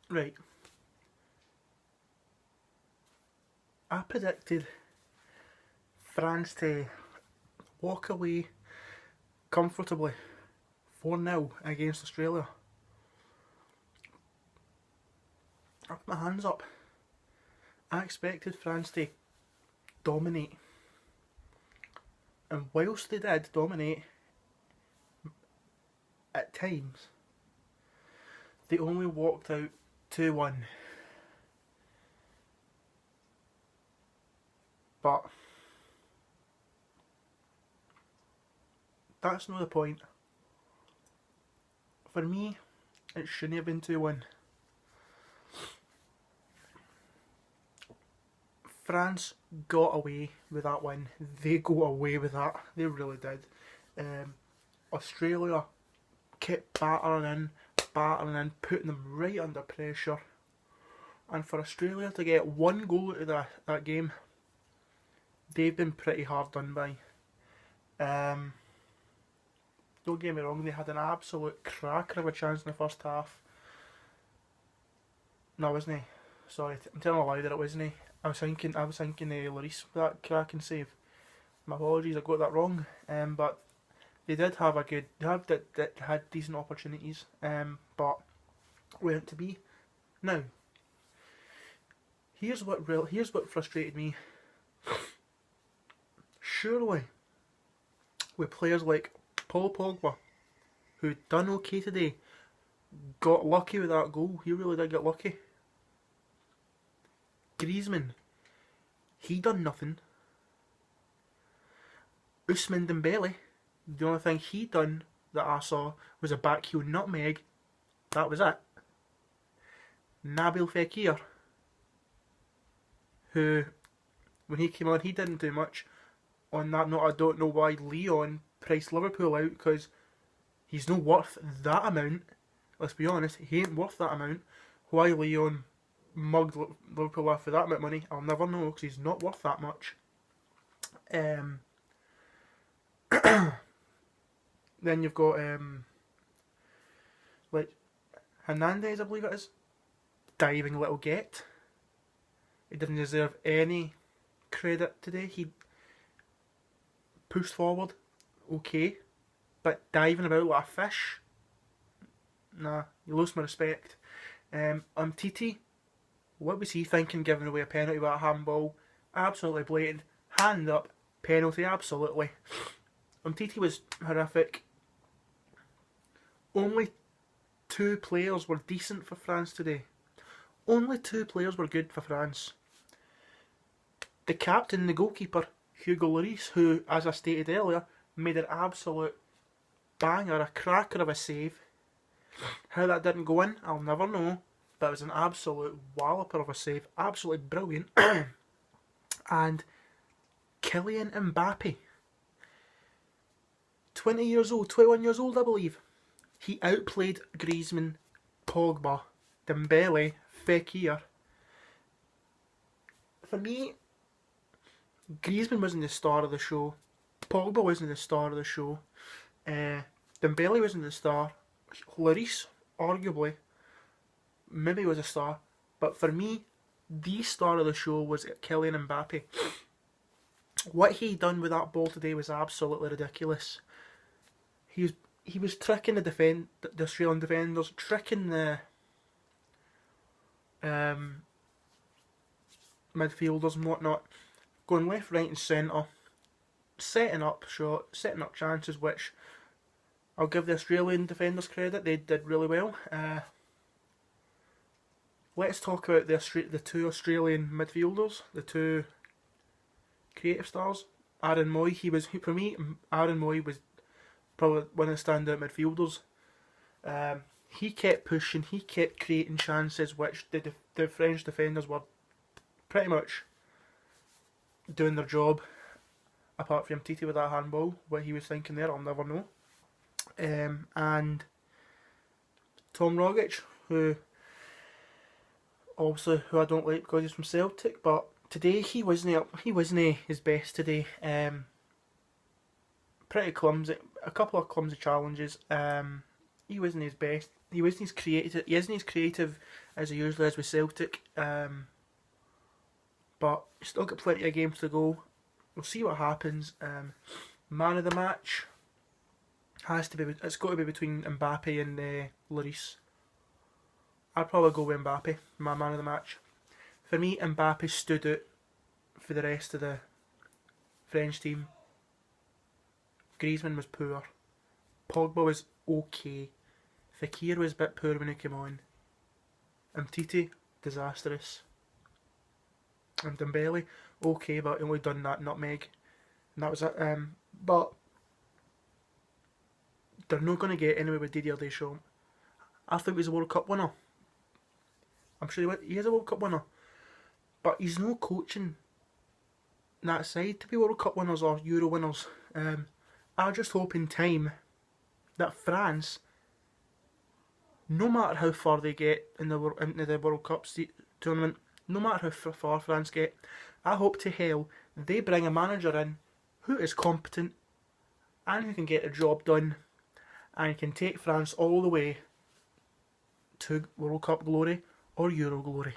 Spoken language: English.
Right. I predicted France to walk away comfortably 4-0 against Australia. I put my hands up. I expected France to dominate. And whilst they did dominate, at times, they only walked out 2-1. But that's not the point. For me, it shouldn't have been 2-1. France got away with that win. They got away with that. They really did. Australia kept battering in, putting them right under pressure. And for Australia to get one goal out of that game, they've been pretty hard done by. Don't get me wrong, they had an absolute cracker of a chance in the first half. No, wasn't he? Sorry, I'm telling a lie that it wasn't he. I was thinking Lloris with that cracking save. My apologies, I got that wrong. But they did have had decent opportunities. But weren't to be. Now, here's what frustrated me. Surely, with players like Paul Pogba, who done okay today, got lucky with that goal. He really did get lucky. Griezmann, he done nothing. Ousmane Dembele, the only thing he done that I saw was a backheel nutmeg. That was it. Nabil Fekir, who, when he came on, he didn't do much. On that note, I don't know why Leon priced Liverpool out, because he's not worth that amount. Let's be honest, he ain't worth that amount. Why Leon mugged Liverpool off for that amount of money, I'll never know, because he's not worth that much. Then you've got like Hernandez, I believe it is. Diving little get. He didn't deserve any credit today. He pushed forward, okay, but diving about like a fish, nah, you lose my respect. Titi, what was he thinking giving away a penalty with a handball? Absolutely blatant. Hand up, penalty, absolutely. Titi was horrific. Only 2 players were decent for France today. Only 2 players were good for France. The captain, the goalkeeper, Hugo Lloris, who, as I stated earlier, made an absolute banger, a cracker of a save. How that didn't go in, I'll never know. But it was an absolute walloper of a save. Absolutely brilliant. And Kylian Mbappe. 20 years old, 21 years old, I believe. He outplayed Griezmann, Pogba, Dembele, Fekir. For me, Griezmann wasn't the star of the show. Pogba wasn't the star of the show. Dembele wasn't the star. Lloris, arguably, maybe was a star. But for me, the star of the show was Kylian Mbappe. What he done with that ball today was absolutely ridiculous. He was tricking the Australian defenders, tricking the midfielders and whatnot, going left, right and centre, setting up shots, setting up chances, which I'll give the Australian defenders credit, they did really well. Let's talk about the 2 Australian midfielders, the 2 creative stars. Aaron Moy, for me, Aaron Moy was probably one of the standout midfielders. He kept pushing, he kept creating chances, which the French defenders were pretty much doing their job, apart from Titi with that handball. What he was thinking there, I'll never know. And Tom Rogic, who I don't like because he's from Celtic, but today he wasn't his best today. Pretty clumsy, a couple of clumsy challenges. he wasn't his best. He wasn't as creative. He isn't as creative as he usually is with Celtic. But he's still got plenty of games to go. We'll see what happens. Man of the match has to be. It's got to be between Mbappe and Lloris. I'd probably go with Mbappe, my man of the match. For me, Mbappe stood out for the rest of the French team. Griezmann was poor. Pogba was okay. Fekir was a bit poor when he came on. Umtiti, disastrous. And Dembele, okay, but he only done that nutmeg. And that was it. But they're not going to get anywhere with Didier Deschamps. I think he's a World Cup winner. I'm sure he is a World Cup winner. But he's no coaching that side to be World Cup winners or Euro winners. I just hope in time that France, no matter how far they get into the World Cup tournament, no matter how far France get, I hope to hell they bring a manager in who is competent and who can get the job done and can take France all the way to World Cup glory or Euro glory.